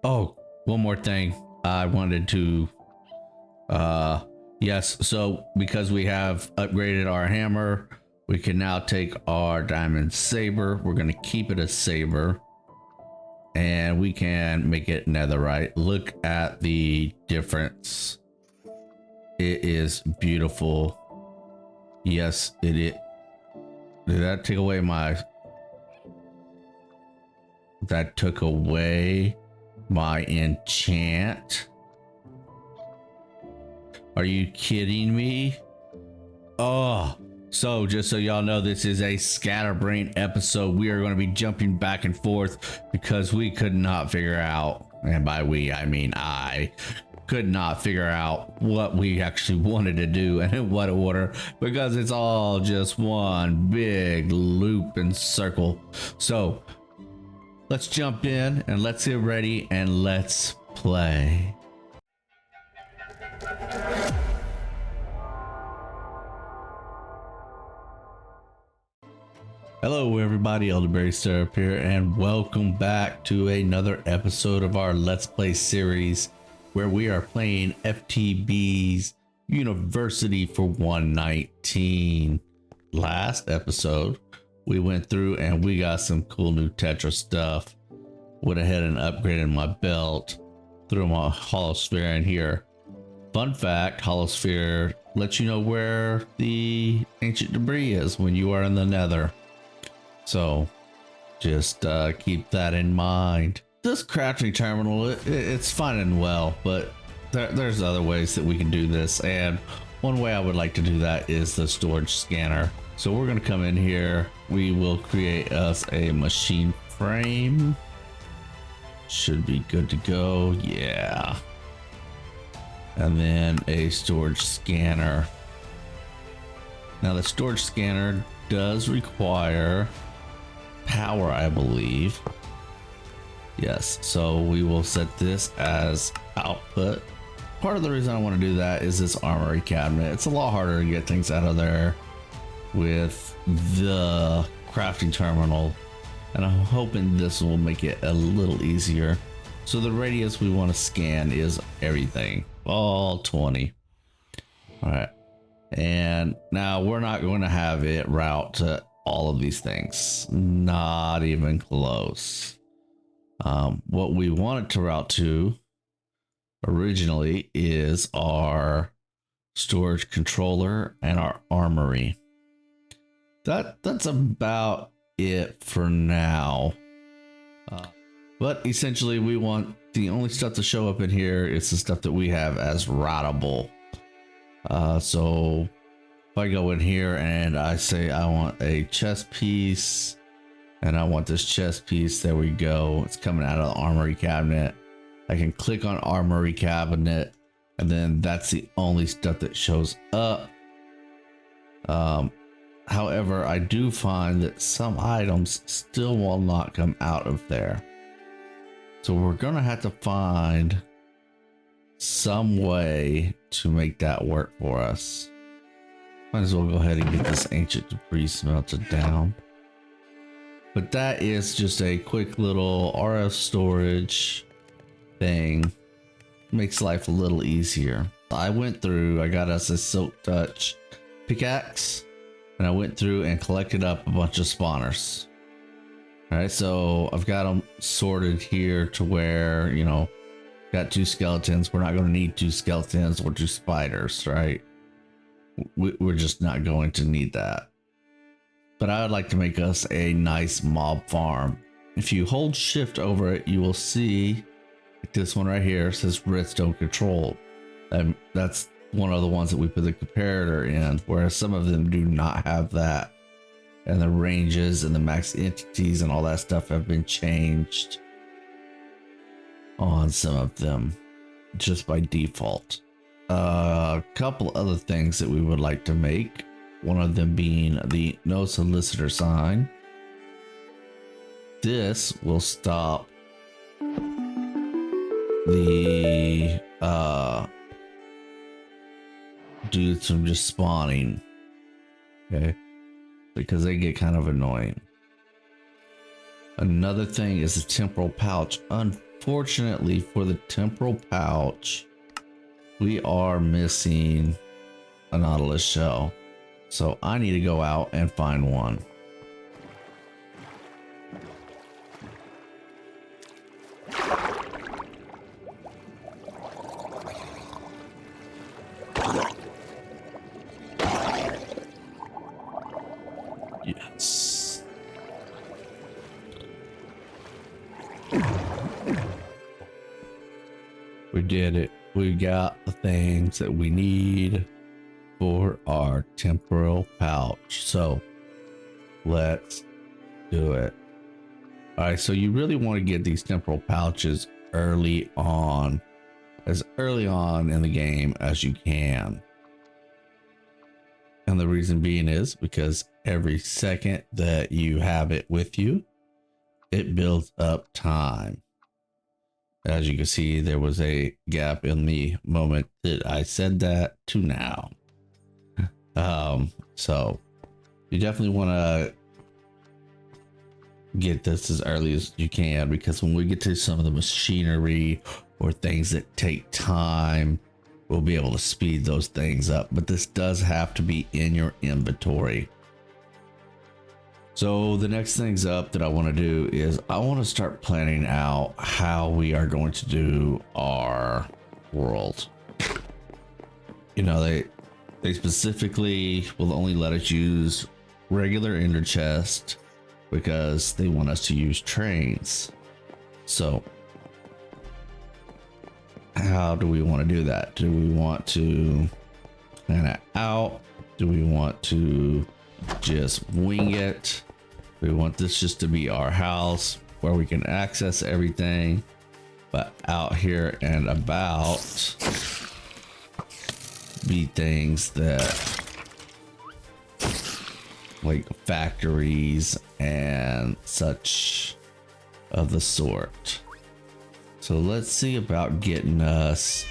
Oh, one more thing. I wanted to, yes. So because we have upgraded our hammer, we can now take our diamond saber. We're going to keep it a saber and we can make it netherite. Look at the difference. It is beautiful. Yes, it is. Did that take away my... That took away my enchant? Are you kidding me? Oh, so just so y'all know, this is a scatterbrain episode. We are going to be jumping back and forth because we could not figure out, and by we I mean I could not figure out what we actually wanted to do and in what order, because it's all just one big loop and circle. So let's jump in and let's get ready and let's play. Hello everybody, ElderBarrySirUp here, and welcome back to another episode of our Let's Play series where we are playing FTB's University for 119. Last episode, we went through and we got some cool new Tetra stuff. Went ahead and upgraded my belt, threw my hollow sphere in here. Fun fact, hollow sphere lets you know where the ancient debris is when you are in the nether. So just keep that in mind. This crafting terminal, it's fine and well, but there's other ways that we can do this. And one way I would like to do that is the storage scanner. So we're going to come in here. We will create us a machine frame. Should be good to go. Yeah. And then a storage scanner. Now the storage scanner does require power, I believe. Yes, so we will set this as output. Part of the reason I want to do that is this armory cabinet. It's a lot harder to get things out of there with the crafting terminal, and I'm hoping this will make it a little easier. So the radius we want to scan is everything, all 20. All right, and now we're not going to have it route to all of these things, not even close. What we wanted to route to originally is our storage controller and our armory. That's about it for now. But essentially we want the only stuff to show up in here is the stuff that we have as routable. So if I go in here and I say I want a chest piece and I want this chest piece, there we go. It's coming out of the armory cabinet. I can click on armory cabinet and then that's the only stuff that shows up. However, I do find that some items still will not come out of there. So we're gonna have to find some way to make that work for us. Might as well go ahead and get this ancient debris smelted down. But that is just a quick little RF storage thing. Makes life a little easier. I went through, I got us a silk touch pickaxe, and I went through and collected up a bunch of spawners. All right, so I've got them sorted here to where, you know, got 2 skeletons. We're not going to need 2 skeletons or 2 spiders, right? We're just not going to need that. But I would like to make us a nice mob farm. If you hold shift over it, you will see like this one right here says redstone control. And that's one of the ones that we put the comparator in, whereas some of them do not have that. And the ranges and the max entities and all that stuff have been changed on some of them just by default. A couple other things that we would like to make, one of them being the no solicitor sign. This will stop the dudes from just spawning, okay, because they get kind of annoying. Another thing is the temporal pouch. unfortunately for the temporal pouch, we are missing a nautilus shell. So I need to go out and find one. Yes. We did it. We got the things that we need for our temporal pouch. So let's do it. All right, so you really want to get these temporal pouches early on, as early on in the game as you can. And the reason being is because every second that you have it with you, it builds up time. As you can see, there was a gap in the moment that I said that to now. So you definitely want to get this as early as you can, because when we get to some of the machinery or things that take time, we'll be able to speed those things up. But this does have to be in your inventory. So the next things up that I want to do is I want to start planning out how we are going to do our world. You know, they specifically will only let us use regular ender chest because they want us to use trains. So how do we want to do that? Do we want to plan it out? Do we want to just wing it? We want this just to be our house where we can access everything, but out here and about be things that like factories and such of the sort. So let's see about getting us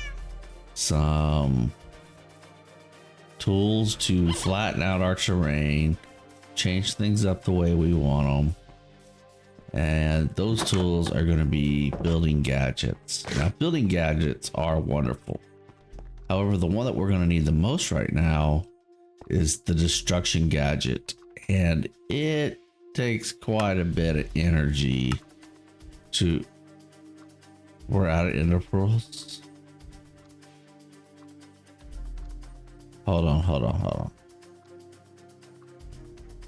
some tools to flatten out our terrain, change things up the way we want them. And those tools are going to be building gadgets. Now, building gadgets are wonderful. However, the one that we're going to need the most right now is the destruction gadget. And it takes quite a bit of energy to... We're out of ender pearls. Hold on.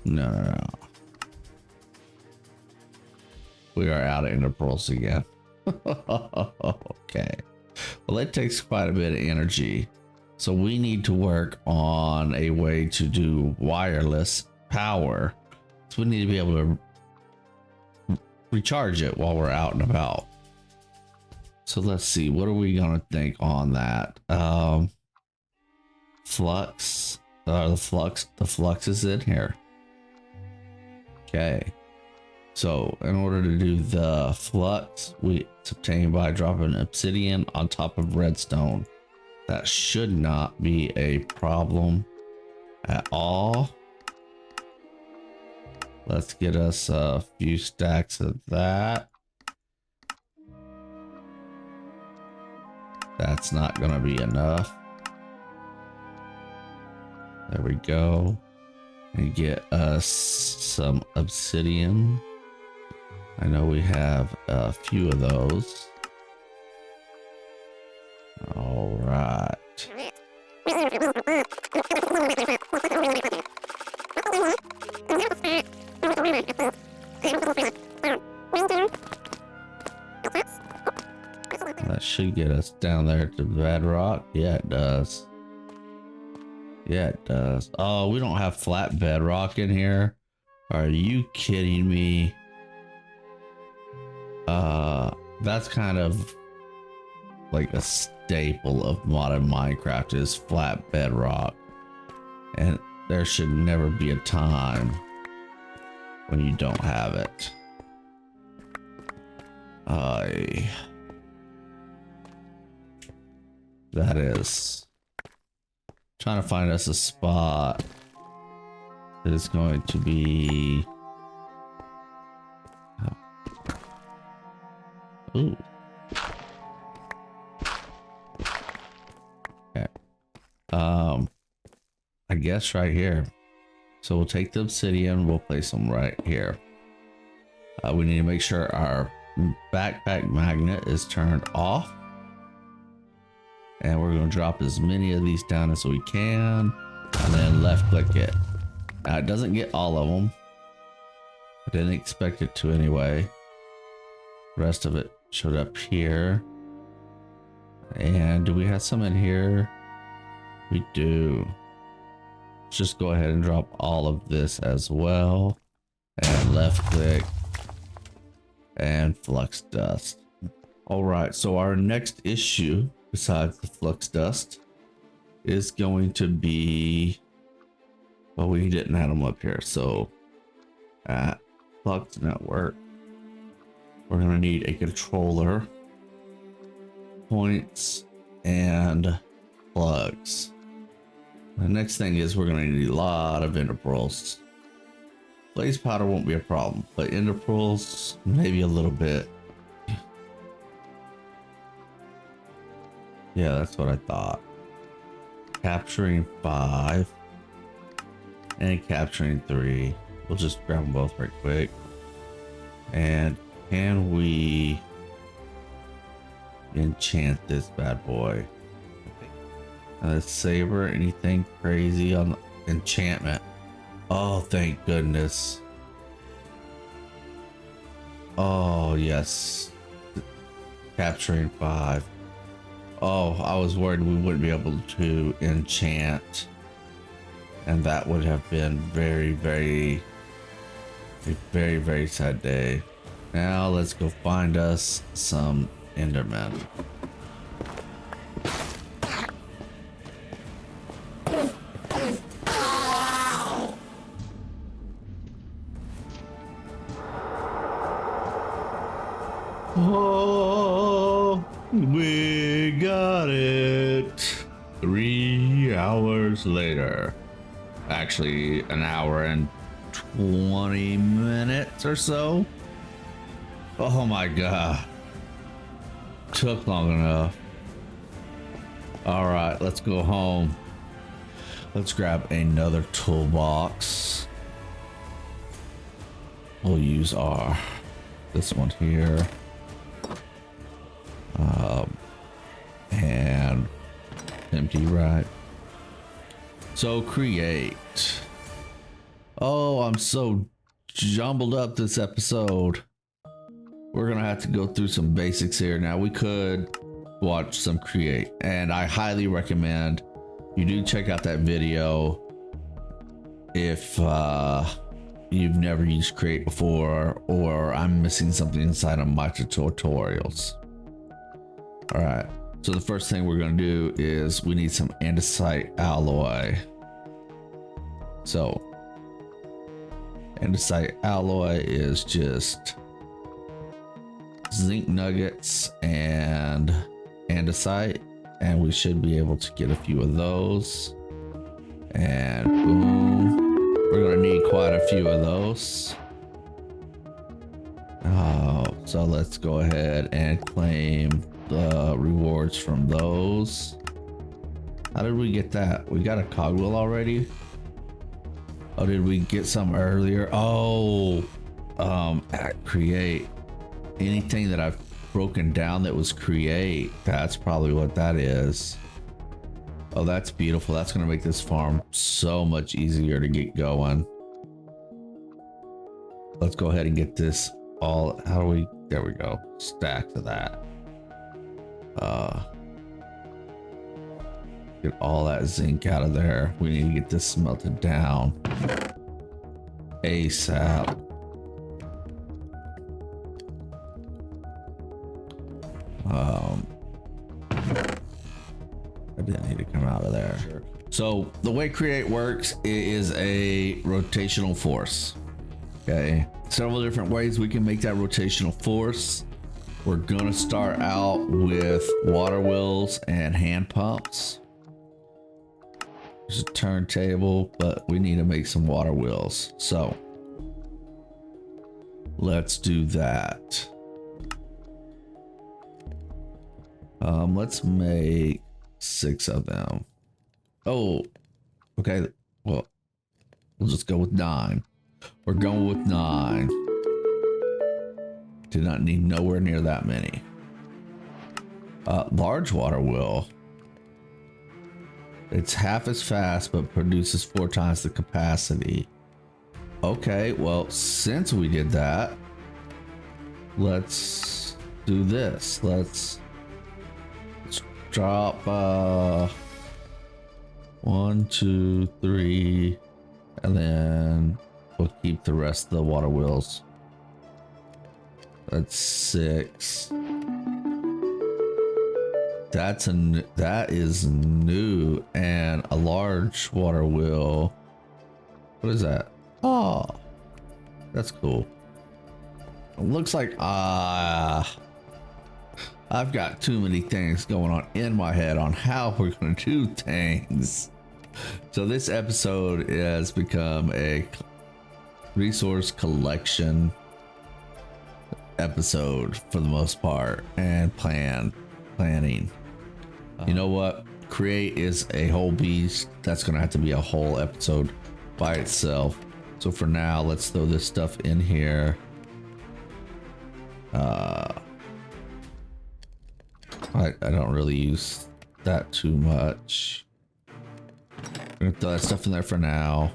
No. We are out of ender pearls again. Okay. Well, it takes quite a bit of energy. So we need to work on a way to do wireless power. So we need to be able to recharge it while we're out and about. So let's see, what are we gonna think on that? Flux, the flux is in here. Okay, so in order to do the flux, it's obtained by dropping obsidian on top of redstone. That should not be a problem at all. Let's get us a few stacks of that. That's not gonna be enough. There we go. And get us some obsidian. I know we have a few of those. All right. That should get us down there to bedrock. Yeah, it does. Yeah, it does. Oh, we don't have flat bedrock in here. Are you kidding me? That's kind of like a staple of modern Minecraft is flat bedrock. And there should never be a time when you don't have it. That is trying to find us a spot that is going to be. Ooh, I guess right here. So we'll take the obsidian, we'll place them right here. We need to make sure our backpack magnet is turned off. And we're going to drop as many of these down as we can. And then left click it. Now it doesn't get all of them. I didn't expect it to anyway. The rest of it showed up here. And do we have some in here? We do. Let's just go ahead and drop all of this as well. And left click. And flux dust. All right, so our next issue, besides the flux dust, is going to be, well, we didn't add them up here. So at Flux Network, we're going to need a controller, points, and plugs. The next thing is we're going to need a lot of ender pearls. Blaze powder won't be a problem, but ender pearls, maybe a little bit. Yeah, that's what I thought. Capturing 5 and capturing 3. We'll just grab them both right quick. And can we enchant this bad boy? Saber, anything crazy on the enchantment? Oh, thank goodness. Oh, yes. Capturing 5. Oh, I was worried we wouldn't be able to enchant. And that would have been a very, very sad day. Now let's go find us some Endermen. Oh, we got it. 3 hours later. Actually, an hour and 20 minutes or so. Oh my god. Took long enough. All right, let's go home. Let's grab another toolbox. We'll use this one here. And empty, right? So create. Oh, I'm so jumbled up this episode. We're gonna have to go through some basics here. Now we could watch some create, and I highly recommend you do check out that video if you've never used create before, or I'm missing something inside of my tutorials. All right, so the first thing we're gonna do is we need some andesite alloy. So andesite alloy is just zinc nuggets and andesite, and we should be able to get a few of those. And boom, we're gonna need quite a few of those. So let's go ahead and claim the rewards from those. How did we get that? We got a cogwheel already. Oh, did we get some earlier? Oh, at create, anything that I've broken down that was create, that's probably what that is. Oh, that's beautiful. That's gonna make this farm so much easier to get going. Let's go ahead and get this all. How do we, there we go, stacks of that. Get all that zinc out of there. We need to get this smelted down ASAP. I didn't need to come out of there. Sure. So the way create works is a rotational force. Okay, several different ways we can make that rotational force. We're gonna start out with water wheels and hand pumps. There's a turntable, but we need to make some water wheels. So let's do that. Let's make 6 of them. Oh, okay. Well, we'll just go with 9. We're going with 9. Did not need nowhere near that many. Large water wheel. It's half as fast, but produces 4 times the capacity. Okay, well, since we did that, let's do this. Let's drop 1, 2, 3, and then we'll keep the rest of the water wheels. That's 6. That is new. And a large water wheel. What is that? Oh, that's cool. It looks like I've got too many things going on in my head on how we're gonna do things. So this episode has become a resource collection episode for the most part, and planning. You know what? Create is a whole beast. That's gonna have to be a whole episode by itself. So for now, let's throw this stuff in here. I don't really use that too much. I'm gonna throw that stuff in there for now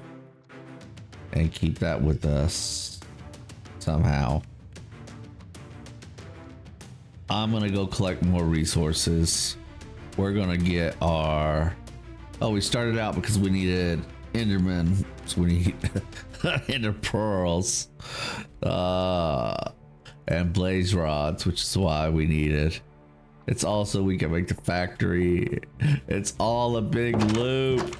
and keep that with us somehow. I'm gonna go collect more resources. We're gonna get our... Oh, we started out because we needed Enderman, so we need Ender pearls and blaze rods, which is why we needed. It's also we can make the factory. It's all a big loop.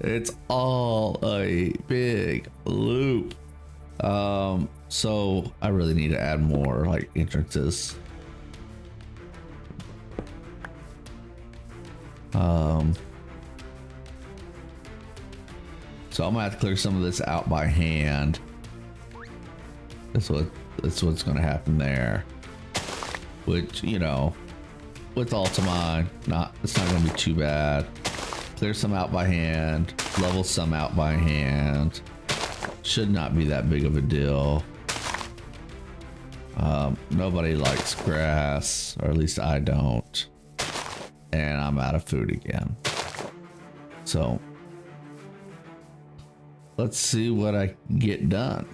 It's all a big loop. So I really need to add more like entrances. So I'm gonna have to clear some of this out by hand. That's what's gonna happen there. Which, you know, with Ultimine, it's not gonna be too bad. Clear some out by hand, level some out by hand. Should not be that big of a deal. Nobody likes grass, or at least I don't. And I'm out of food again. So let's see what I can get done.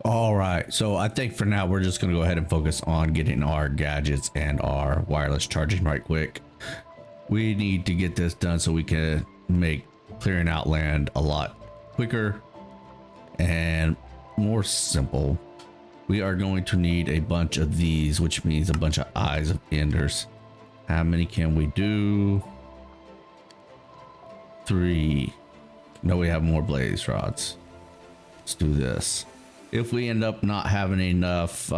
All right, so I think for now we're just gonna go ahead and focus on getting our gadgets and our wireless charging right quick. We need to get this done so we can make clearing out land a lot quicker and more simple. We are going to need a bunch of these, which means a bunch of eyes of enders. How many can we do? 3. No, we have more blaze rods. Let's do this. If we end up not having enough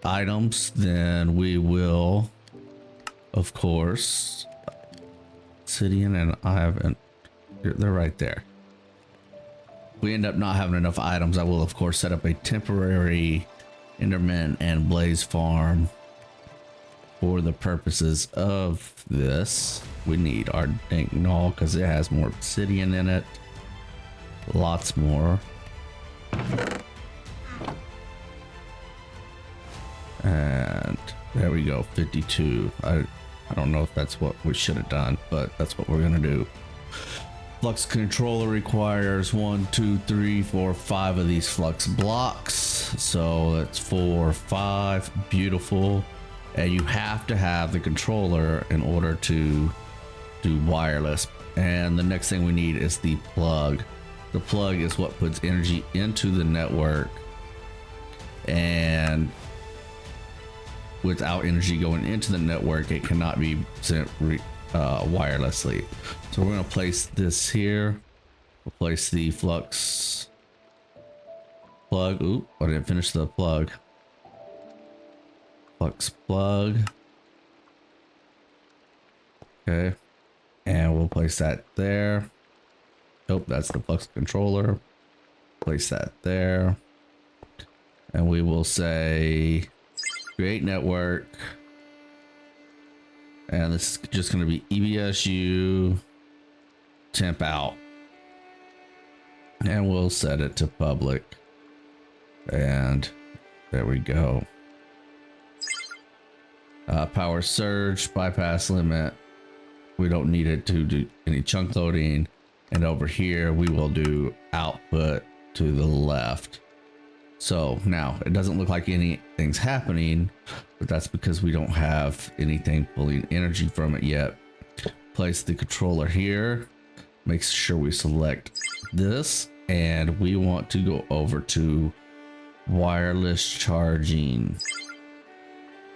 items, then we will, of course, obsidian and iron, they're right there. If we end up not having enough items, I will of course set up a temporary Enderman and blaze farm for the purposes of this, we need our dank null because it has more obsidian in it. Lots more. And there we go, 52. I don't know if that's what we should have done, but that's what we're gonna do. Flux controller requires 1, 2, 3, 4, 5 of these flux blocks. So that's 4, 5, beautiful. And you have to have the controller in order to do wireless. And the next thing we need is the plug. The plug is what puts energy into the network, and without energy going into the network, it cannot be sent wirelessly. So we're going to place this here. We'll place the flux plug. Ooh, I didn't finish the plug. Flux plug. Okay. And we'll place that there. Nope, that's the flux controller. Place that there. And we will say create network. And this is just going to be EBSU temp out. And we'll set it to public. And there we go. Power surge, bypass limit. We don't need it to do any chunk loading. And over here, we will do output to the left. So now it doesn't look like anything's happening, but that's because we don't have anything pulling energy from it yet. Place the controller here. Make sure we select this, and we want to go over to wireless charging.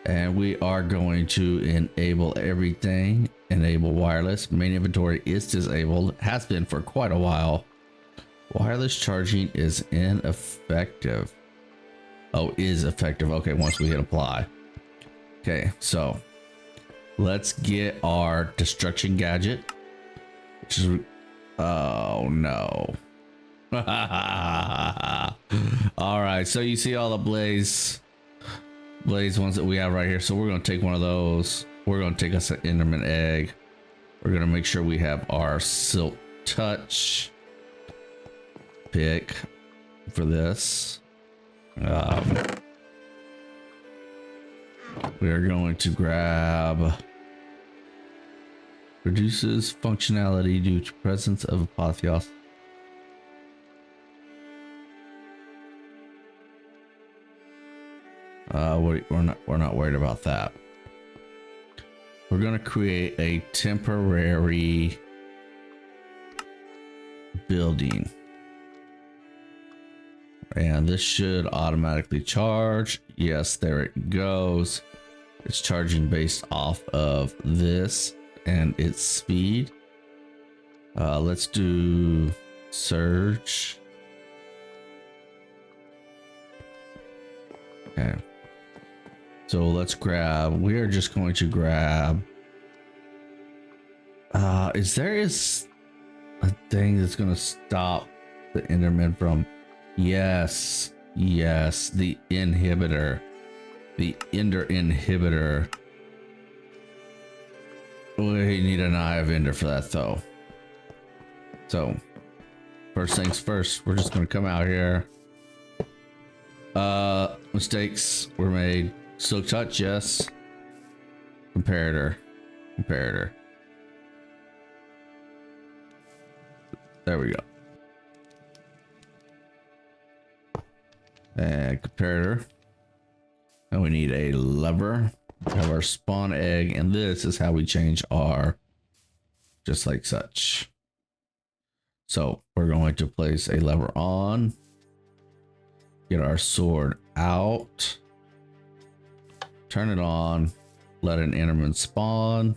And we are going to enable everything. Enable wireless. Main inventory is disabled. Has been for quite a while. Wireless charging is ineffective. Oh, is effective. Okay, once we hit apply. Okay, so let's get our destruction gadget. Which is, oh no. All right, so you see all the blaze ones that we have right here. So we're going to take one of those. We're going to take us an Enderman egg. We're going to make sure we have our silk touch pick for this. We are going to grab reduces functionality due to presence of apotheos. We're not worried about that. We're going to create a temporary building. And this should automatically charge. Yes, there it goes. It's charging based off of this and its speed. Let's do surge. Okay. So let's grab, we are just going to grab, is there a thing that's going to stop the Enderman from, yes, the inhibitor, the Ender inhibitor. We need an Eye of Ender for that though. So first things first, we're just going to come out here. Mistakes were made. Silk touch, yes. Comparator. There we go. And comparator. And we need a lever. Have our spawn egg, and this is how we change our, just like such. So we're going to place a lever on. Get our sword out. Turn it on. Let an Enderman spawn.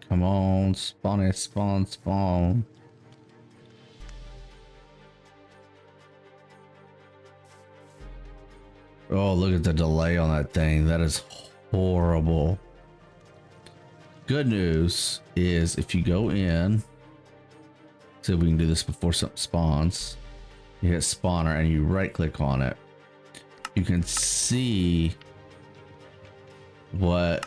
Come on, spawn it, spawn. Oh, look at the delay on that thing. That is horrible. Good news is if you go in, see if we can do this before something spawns. You hit spawner and you right click on it. You can see what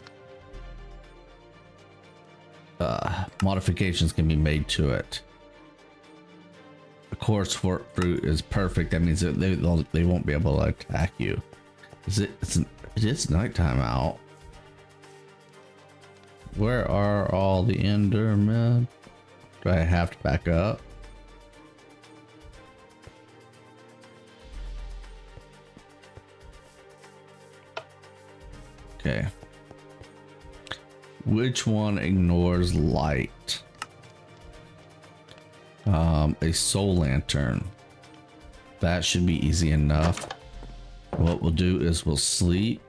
modifications can be made to it. Of course, fruit is perfect. That means that they won't be able to attack you. It is nighttime out. Where are all the Endermen? Do I have to back up? Okay. Which one ignores light? A soul lantern. That should be easy enough. What we'll do is we'll sleep.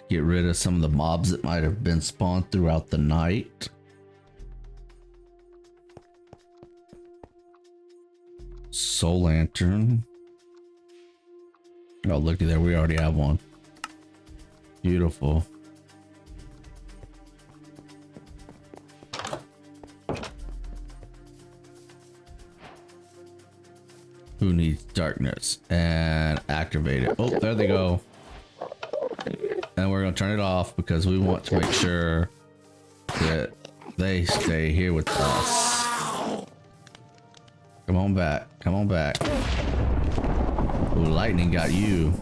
Get rid of some of the mobs that might have been spawned throughout the night. Soul lantern. Oh, looky there, we already have one. Beautiful. Who needs darkness? And activate it. Oh, there they go. And we're gonna turn it off because we want to make sure that they stay here with us. Come on back. Come on back. Ooh, lightning got you.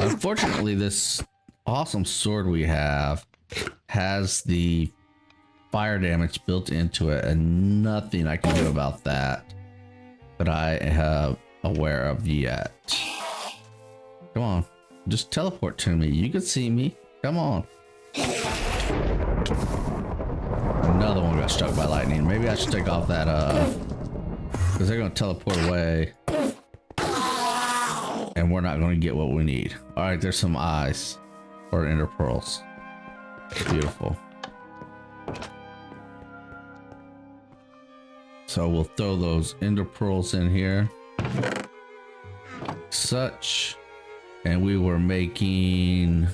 Unfortunately, this awesome sword we have has the fire damage built into it, and nothing I can do about that I have aware of yet. Come on, just teleport to me. You can see me. Come on. Another one got struck by lightning. Maybe I should take off that because they're gonna teleport away and we're not gonna get what we need. All right, there's some eyes or ender pearls. Beautiful. So we'll throw those ender pearls in here. Such. And we were making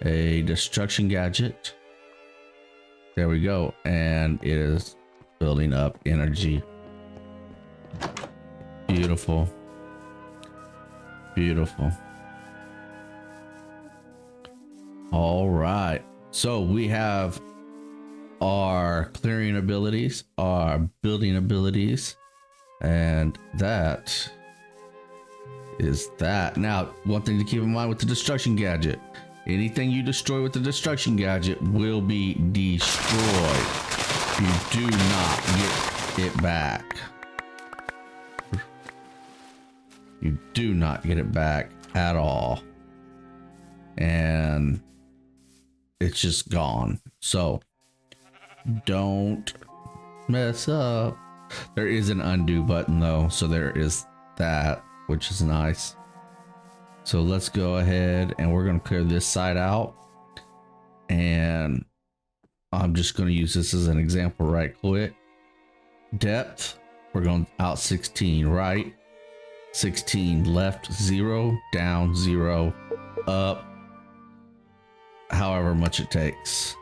a destruction gadget. There we go. And it is building up energy. Beautiful. Beautiful. All right. So we have our clearing abilities, our building abilities, and that is that. Now, one thing to keep in mind with the destruction gadget, anything you destroy with the destruction gadget will be destroyed. You do not get it back. You do not get it back at all. And it's just gone. So don't mess up. There is an undo button though, so there is that, which is nice. So let's go ahead and we're going to clear this side out, and I'm just going to use this as an example right quick. Depth, we're going out 16, right 16, left 0, down 0, up however much it takes.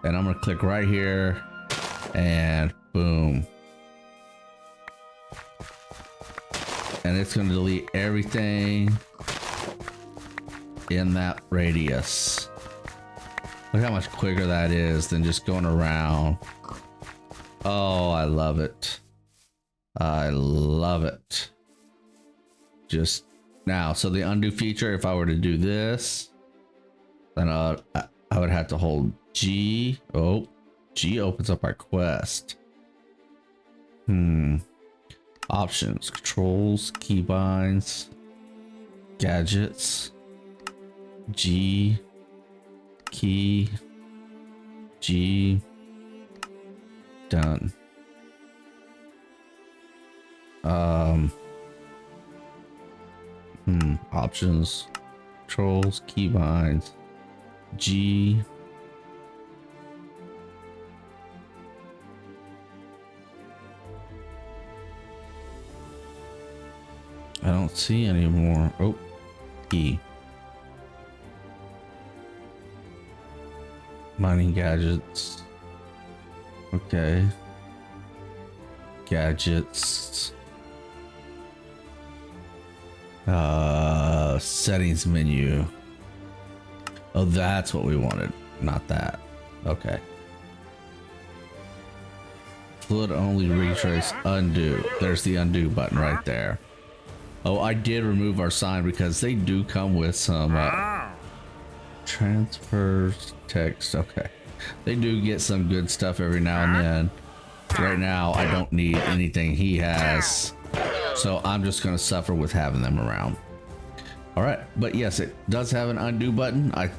And I'm going to click right here and boom. And it's going to delete everything in that radius. Look how much quicker that is than just going around. Oh, I love it. I love it. Just now, so the undo feature, if I were to do this, then I would have to hold G. Oh, G opens up our quest. Options, controls, keybinds, gadgets, G, key, G, done. Options, controls, keybinds, G. I don't see any more. Oh, E. Mining gadgets. Okay. Gadgets. settings menu. Oh, that's what we wanted, not that. Okay. Fluid only retrace undo. There's the undo button right there. Oh, I did remove our sign because they do come with some transfers text. Okay. They do get some good stuff every now and then. Right now, I don't need anything he has. So I'm just going to suffer with having them around. All right. But yes, it does have an undo button. I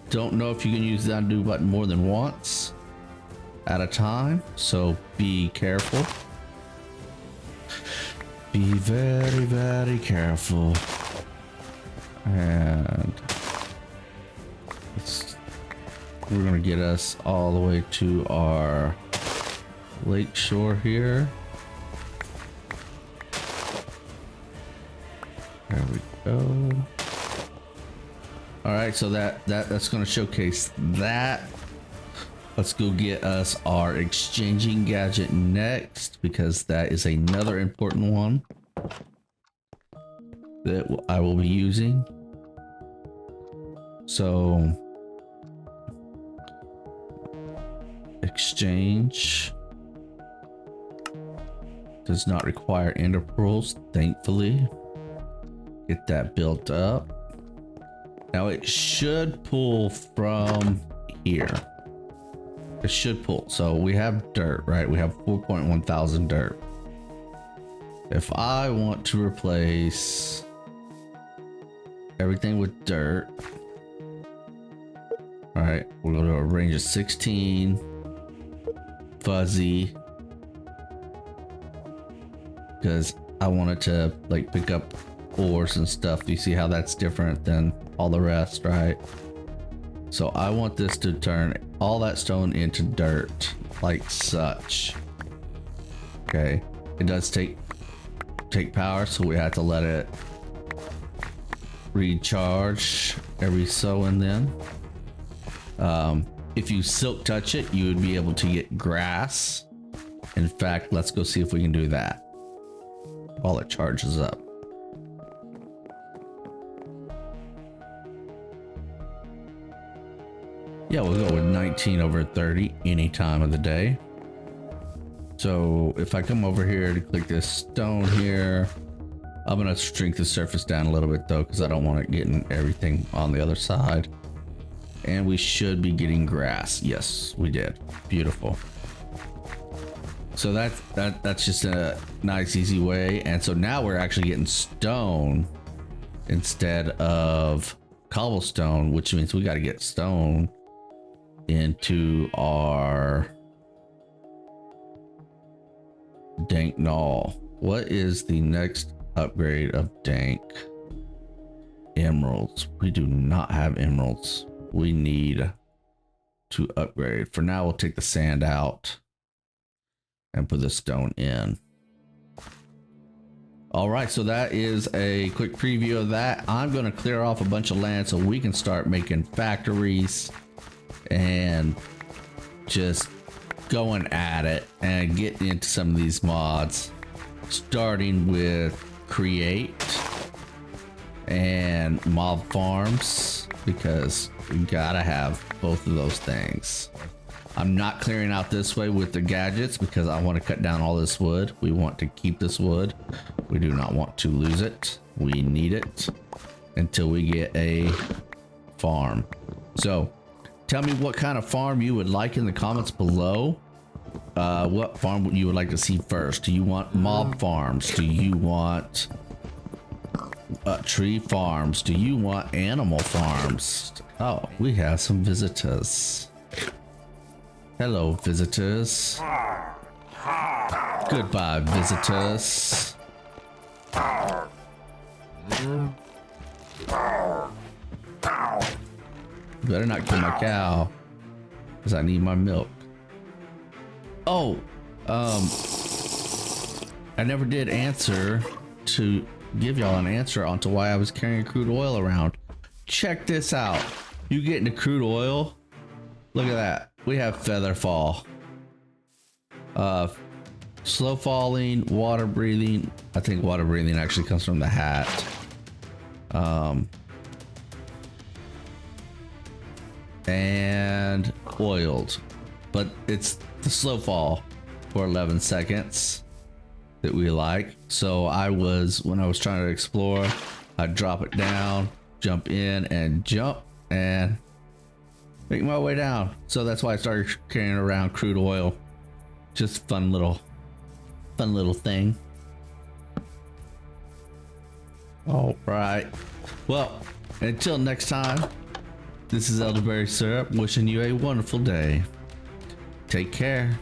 don't know if you can use the undo button more than once at a time, so be careful. Be very, very careful. And we're gonna get us all the way to our lake shore here. There we go. All right, so that's gonna showcase that. Let's go get us our exchanging gadget next, because that is another important one that I will be using. So exchange does not require ender pearls, thankfully. Get that built up. Now it should pull from here. It should pull. So we have dirt, right? We have 4.1 thousand dirt. If I want to replace everything with dirt, all right, we're going to a range of 16, fuzzy, because I wanted to like pick up ores and stuff. You see how that's different than all the rest, right? So I want this to turn all that stone into dirt, like such. Okay, it does take power, so we have to let it recharge every so and then. If you silk touch it, you would be able to get grass. In fact, let's go see if we can do that while it charges up. Yeah, we'll go with 19 over 30 any time of the day. So if I come over here to click this stone here, I'm gonna shrink the surface down a little bit though, because I don't want it getting everything on the other side. And we should be getting grass. Yes, we did. Beautiful. So that's just a nice easy way. And so now we're actually getting stone instead of cobblestone, which means we got to get stone into our dank knoll. What is the next upgrade of dank? Emeralds. We do not have emeralds. We need to upgrade. For now, we'll take the sand out and put the stone in. All right, so that is a quick preview of that. I'm going to clear off a bunch of land so we can start making factories and just going at it and getting into some of these mods, starting with create and mob farms, because we gotta have both of those things. I'm not clearing out this way with the gadgets because I want to cut down all this wood. We want to keep this wood. We do not want to lose it. We need it until we get a farm. So tell me what kind of farm you would like in the comments below. What farm you would like to see first? Do you want mob farms? Do you want tree farms? Do you want animal farms? Oh, we have some visitors. Hello, visitors. Goodbye, visitors. Better not kill my cow, because I need my milk. Oh, I never did answer to give y'all an answer onto why I was carrying crude oil around. Check this out. You get into crude oil. Look at that. We have feather fall. Slow falling, water breathing. I think water breathing actually comes from the hat. and oiled, but it's the slow fall for 11 seconds that we like. So when I was trying to explore, I'd drop it down, jump in and jump and make my way down. So that's why I started carrying around crude oil. Just fun little thing. All right. Well, until next time, this is ElderBarrySirUp wishing you a wonderful day. Take care.